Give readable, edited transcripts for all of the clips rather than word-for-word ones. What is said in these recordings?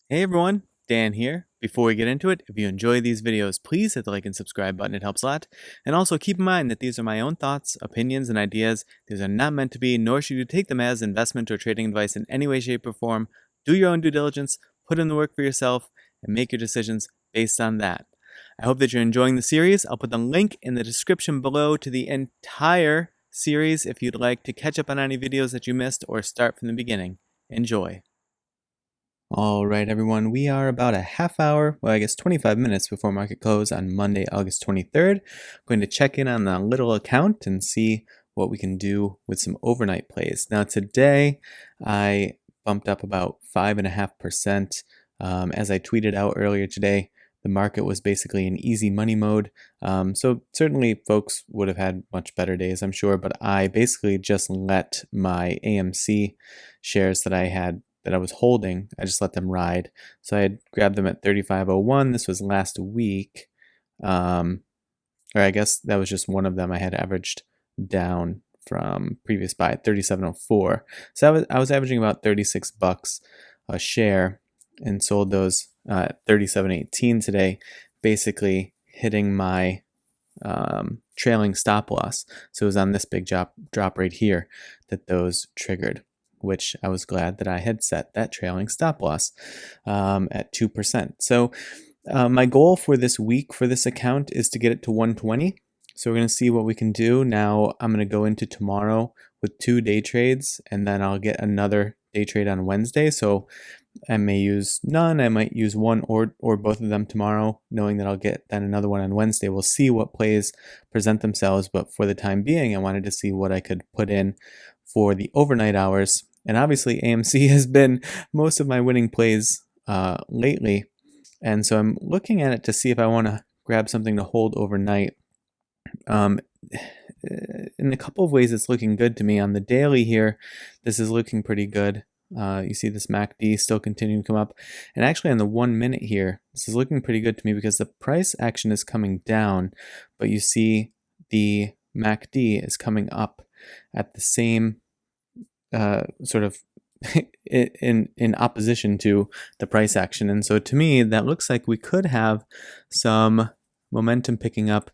Hey everyone, Dan here. Before we get into it, if you enjoy these videos, please hit the like and subscribe button. It helps a lot. And also keep in mind that these are my own thoughts, opinions, and ideas. These are not meant to be, nor should you take them as investment or trading advice in any way, shape, or form. Do your own due diligence, put in the work for yourself, and make your decisions based on that. I hope that you're enjoying the series. I'll put the link in the description below to the entire series if you'd like to catch up on any videos that you missed or start from the beginning. Enjoy. All right, everyone, we are about a half hour, well, I guess 25 minutes before market close on Monday, August 23rd. I'm going to check in on the little account and see what we can do with some overnight plays. Now, today I bumped up about 5.5%. As I tweeted out earlier today, the market was basically in easy money mode. So certainly folks would have had much better days, I'm sure, but I basically just let my AMC shares that I was holding, I just let them ride. So I had grabbed them at 35.01. This was last week. Or I guess that was just one of them I had averaged down from previous buy at 37.04. So I was averaging about 36 bucks a share and sold those at 37.18 today, basically hitting my trailing stop loss. So it was on this big drop right here that those triggered, which I was glad that I had set that trailing stop loss at 2%. So my goal for this week for this account is to get it to 120. So we're going to see what we can do. Now I'm going to go into tomorrow with 2 day trades, and then I'll get another day trade on Wednesday. So I may use none. I might use one or both of them tomorrow, knowing that I'll get then another one on Wednesday. We'll see what plays present themselves, but for the time being, I wanted to see what I could put in for the overnight hours. And obviously AMC has been most of my winning plays lately. And so I'm looking at it to see if I want to grab something to hold overnight. In a couple of ways, it's looking good to me. On the daily here, this is looking pretty good. You see this MACD still continuing to come up. And actually on the 1 minute here, this is looking pretty good to me because the price action is coming down, but you see the MACD is coming up at the same sort of in opposition to the price action. And so to me, that looks like we could have some momentum picking up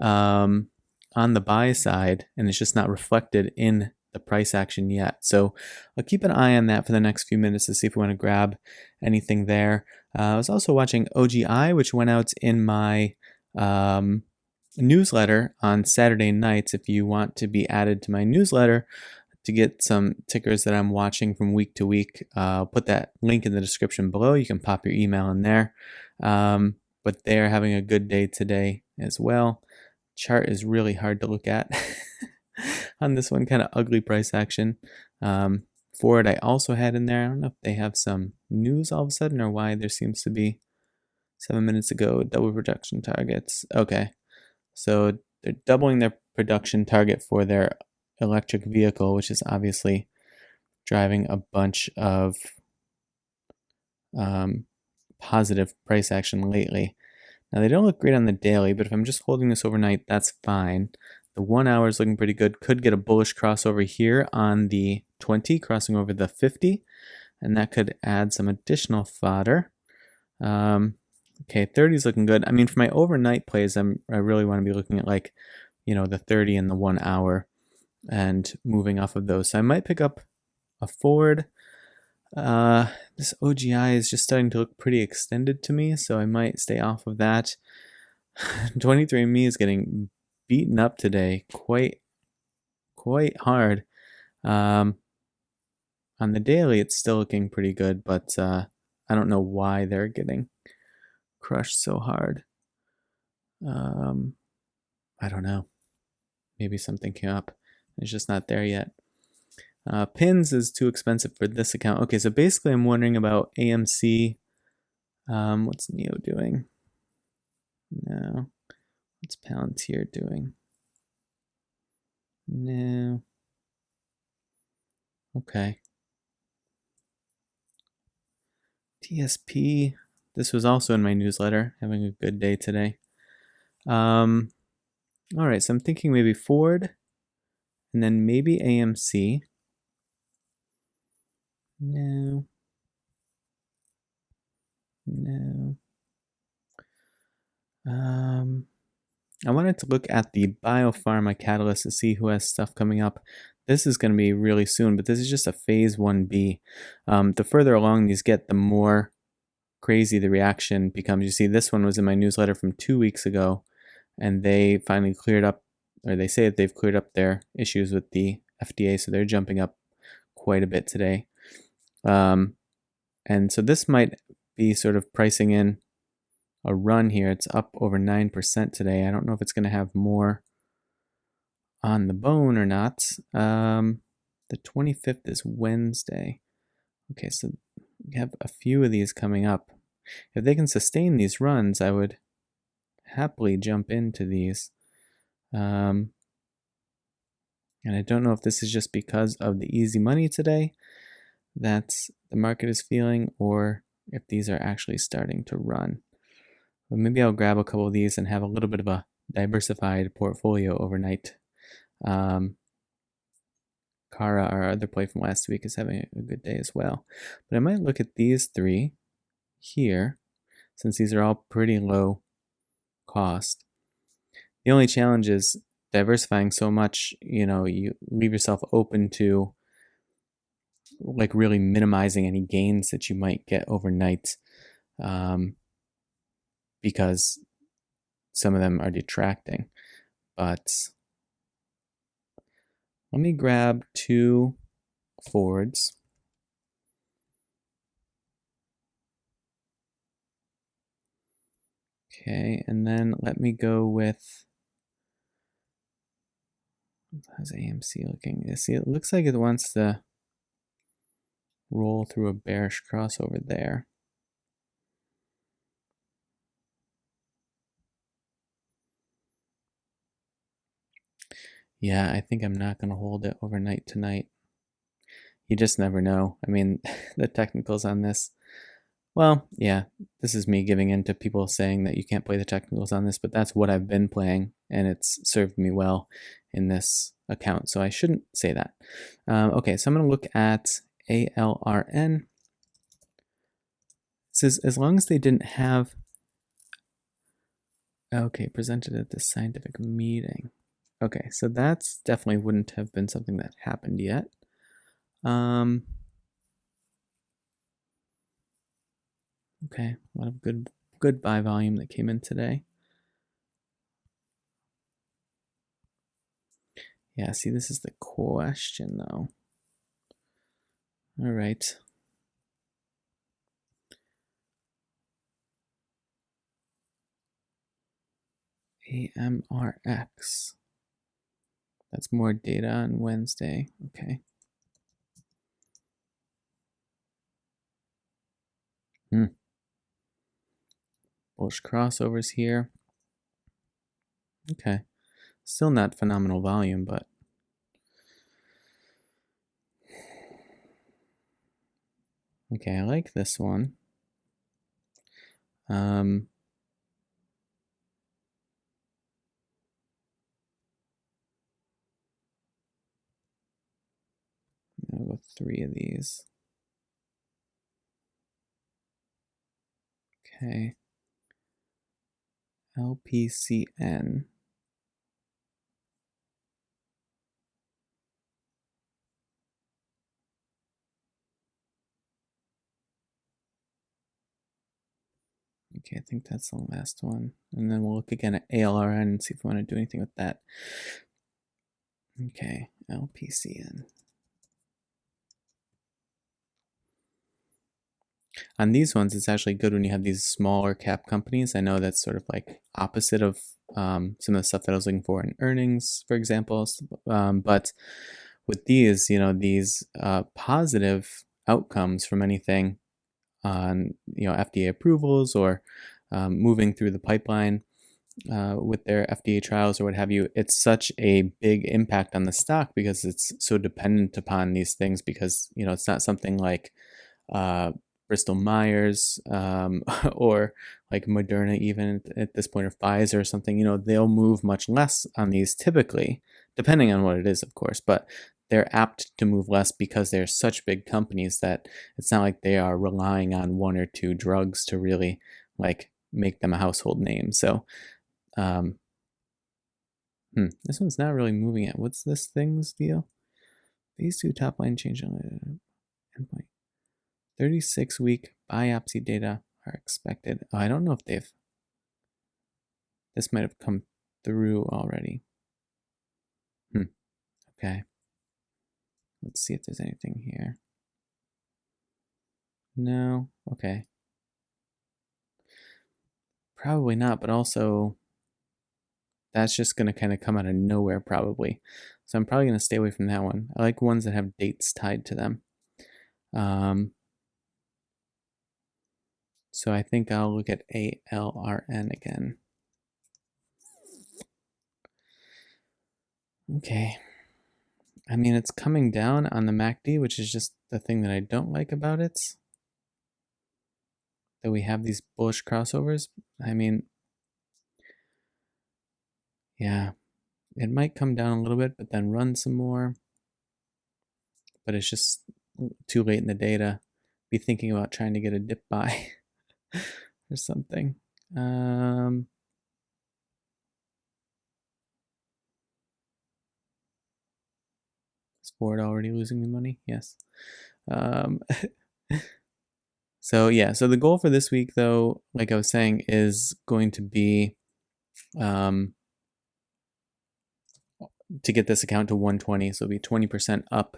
on the buy side, and it's just not reflected in the price action yet. So I'll keep an eye on that for the next few minutes to see if we want to grab anything there. I was also watching OGI, which went out in my newsletter on Saturday nights. If you want to be added to my newsletter to get some tickers that I'm watching from week to week, I'll put that link in the description below. You can pop your email in there. But they're having a good day today as well. Chart is really hard to look at on this one, kind of ugly price action. Ford I also had in there. I don't know if they have some news all of a sudden or why there seems to be 7 minutes ago double production targets. Okay, so they're doubling their production target for their electric vehicle, which is obviously driving a bunch of positive price action lately. Now they don't look great on the daily, but if I'm just holding this overnight, that's fine. The 1 hour is looking pretty good. Could get a bullish crossover here on the 20, crossing over the 50, and that could add some additional fodder. Okay, 30 is looking good. I mean, for my overnight plays, I really want to be looking at like, the 30 and the 1 hour and moving off of those. So I might pick up a Ford. This OGI is just starting to look pretty extended to me, so I might stay off of that. 23andMe is getting beaten up today quite hard. On the daily, it's still looking pretty good, but I don't know why they're getting crushed so hard. I don't know. Maybe something came up. It's just not there yet. Pins is too expensive for this account. Okay, so basically I'm wondering about AMC. What's Neo doing? No. What's Palantir doing? No. Okay. TSP. This was also in my newsletter. Having a good day today. All right, so I'm thinking maybe Ford and then maybe AMC. No. No. I wanted to look at the Biopharma catalyst to see who has stuff coming up. This is going to be really soon, but this is just a phase 1B. The further along these get, the more crazy the reaction becomes. You see, this one was in my newsletter from 2 weeks ago, and they finally cleared up, or they say that they've cleared up their issues with the FDA, so they're jumping up quite a bit today. And so this might be sort of pricing in a run here. It's up over 9% today. I don't know if it's going to have more on the bone or not. The 25th is Wednesday. Okay, so we have a few of these coming up. If they can sustain these runs, I would happily jump into these. And I don't know if this is just because of the easy money today that the market is feeling, or if these are actually starting to run. But maybe I'll grab a couple of these and have a little bit of a diversified portfolio overnight. Kara, our other play from last week, is having a good day as well. But I might look at these three here, since these are all pretty low cost. The only challenge is diversifying so much, you leave yourself open to like really minimizing any gains that you might get overnight, because some of them are detracting. But let me grab 2 forwards. Okay, and then let me go with, how's AMC looking? You see, it looks like it wants to roll through a bearish crossover there. Yeah, I think I'm not going to hold it overnight tonight. You just never know. I mean, the technicals on this, well, yeah, this is me giving in to people saying that you can't play the technicals on this, but that's what I've been playing, and it's served me well in this account, so I shouldn't say that. Okay, so I'm going to look at ALRN. It says as long as they didn't have, okay, presented at the scientific meeting. Okay, so that's definitely wouldn't have been something that happened yet. Okay, a lot of good buy volume that came in today. Yeah, see, this is the question though. All right. AMRX. That's more data on Wednesday. Okay. Bullish crossovers here. Okay. Still not phenomenal volume, but okay, I like this one. I'll go 3 of these. Okay. LPCN. Okay, I think that's the last one. And then we'll look again at ALRN and see if we want to do anything with that. Okay, LPCN. On these ones, it's actually good when you have these smaller cap companies. I know that's sort of like opposite of some of the stuff that I was looking for in earnings, for example. But with these, these positive outcomes from anything on, FDA approvals or moving through the pipeline with their FDA trials or what have you, it's such a big impact on the stock because it's so dependent upon these things because, it's not something like Bristol Myers or like Moderna even at this point, or Pfizer or something, they'll move much less on these typically, depending on what it is, of course, but they're apt to move less because they're such big companies that it's not like they are relying on one or two drugs to really like make them a household name. So this one's not really moving it. What's this thing's deal? These two top line change endpoint. 36-week biopsy data are expected. Oh, I don't know if this might have come through already. Okay. Let's see if there's anything here. No. Okay. Probably not, but also that's just going to kind of come out of nowhere probably. So I'm probably going to stay away from that one. I like ones that have dates tied to them. So I think I'll look at ALRN again. Okay. I mean, it's coming down on the MACD, which is just the thing that I don't like about it. That we have these bullish crossovers. I mean, yeah, it might come down a little bit, but then run some more. But it's just too late in the day to be thinking about trying to get a dip buy or something. Is Ford already losing me money? Yes. So yeah, so the goal for this week, though, like I was saying, is going to be to get this account to 120, so it'll be 20% up,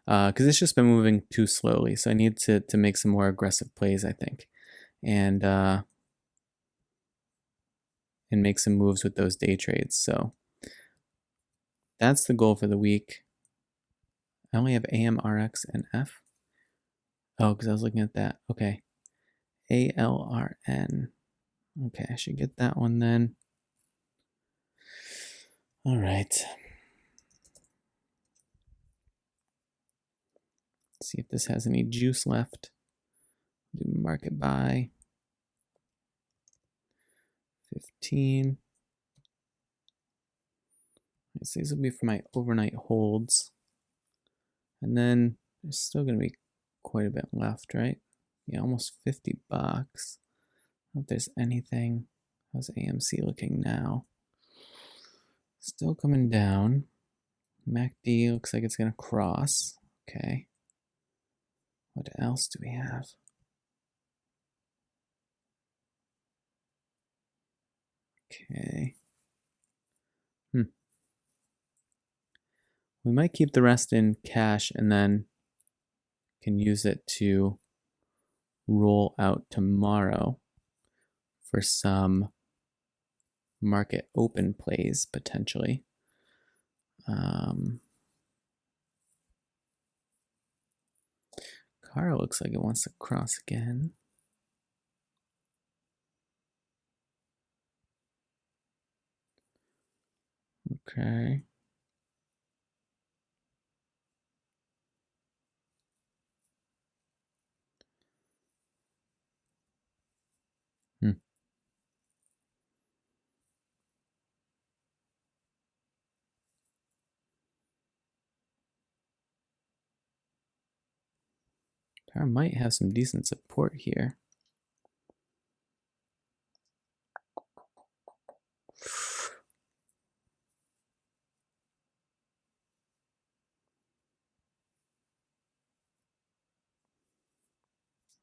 because it's just been moving too slowly. So I need to make some more aggressive plays, I think, and make some moves with those day trades. So that's the goal for the week. I only have AMRX and F. Oh, because I was looking at that. Okay. ALRN. Okay, I should get that one then. All right. Let's see if this has any juice left. Do market buy. 15. So these will be for my overnight holds. And then there's still going to be quite a bit left, right? Yeah, almost $50. I don't know if there's anything. How's AMC looking now? Still coming down. MACD looks like it's going to cross. Okay. What else do we have? Okay. We might keep the rest in cash and then can use it to roll out tomorrow for some market open plays potentially. Car looks like it wants to cross again. Okay. Car might have some decent support here.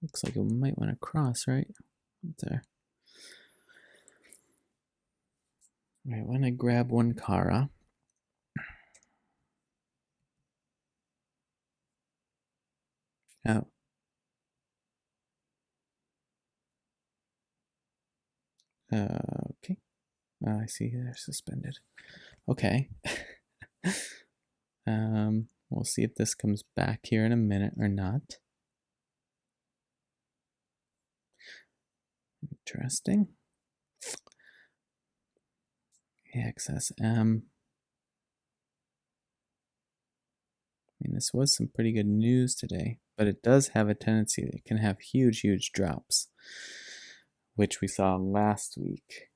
Looks like it might want to cross, right? There. All right, when I grab one Kara. Oh. Okay. I see they're suspended. Okay. We'll see if this comes back here in a minute or not. Interesting. AXSM. I mean, this was some pretty good news today, but it does have a tendency that it can have huge, huge drops, which we saw last week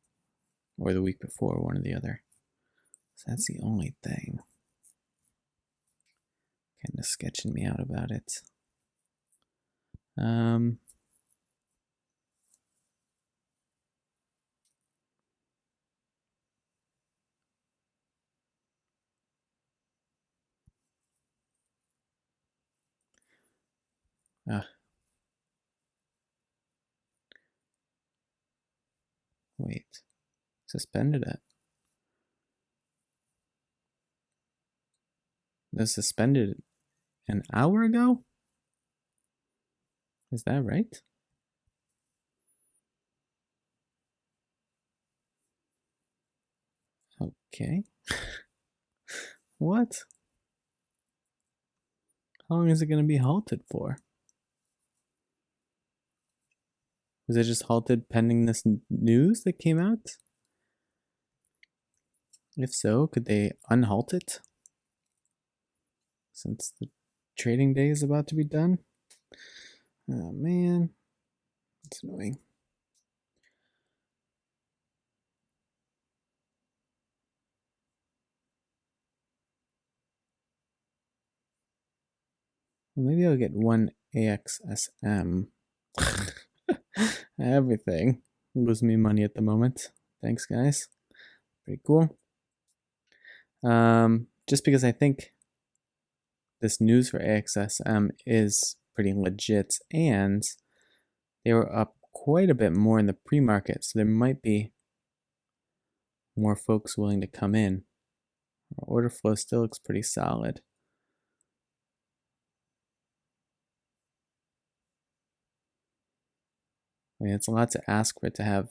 or the week before, one or the other. So that's the only thing. Kind of sketching me out about it. Wait, suspended it. This suspended an hour ago? Is that right? Okay. What? How long is it going to be halted for? Was it just halted pending this news that came out? If so, could they unhalt it? Since the trading day is about to be done? Oh man, it's annoying. Well, maybe I'll get one AXSM. Everything losing me money at the moment. Thanks, guys. Pretty cool. Just because I think this news for AXSM is pretty legit, and they were up quite a bit more in the pre-market, so there might be more folks willing to come in. Our order flow still looks pretty solid. I mean, it's a lot to ask for it to have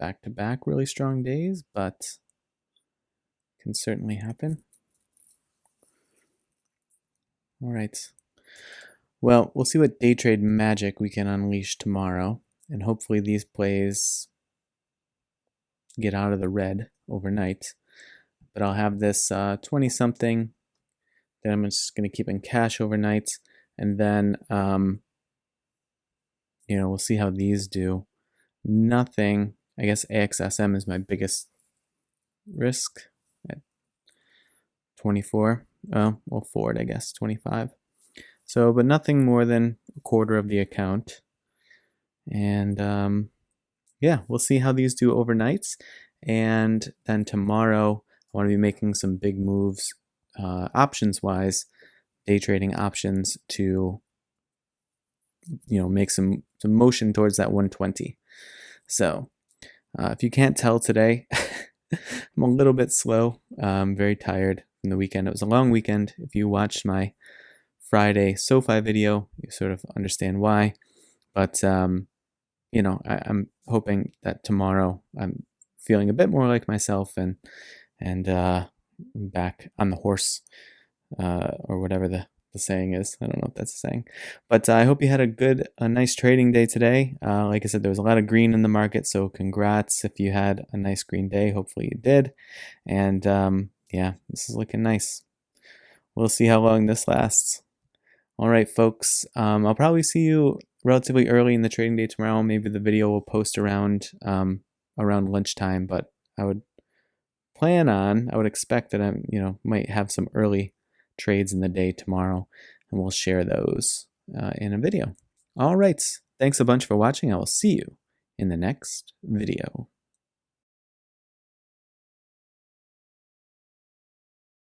back-to-back really strong days, but can certainly happen. All right. Well, we'll see what day trade magic we can unleash tomorrow, and hopefully these plays get out of the red overnight. But I'll have this 20-something that I'm just going to keep in cash overnight, and then we'll see how these do. Nothing. I guess AXSM is my biggest risk at 24. Well, forward, I guess 25. So, but nothing more than a quarter of the account. And yeah, we'll see how these do overnight. And then tomorrow, I want to be making some big moves, options-wise, day trading options to, make some motion towards that 120. So, if you can't tell today, I'm a little bit slow. I'm very tired from the weekend. It was a long weekend. If you watched my Friday SoFi video, you sort of understand why. But I'm hoping that tomorrow I'm feeling a bit more like myself and back on the horse, or whatever the saying is. I don't know if that's a saying, but I hope you had a nice trading day today. Like I said, there was a lot of green in the market, so congrats if you had a nice green day. Hopefully you did. And yeah, this is looking nice. We'll see how long this lasts. All right, folks. I'll probably see you relatively early in the trading day tomorrow. Maybe the video will post around lunchtime, but I would expect that I might have some early trades in the day tomorrow, and we'll share those in a video. All right. Thanks a bunch for watching. I will see you in the next video.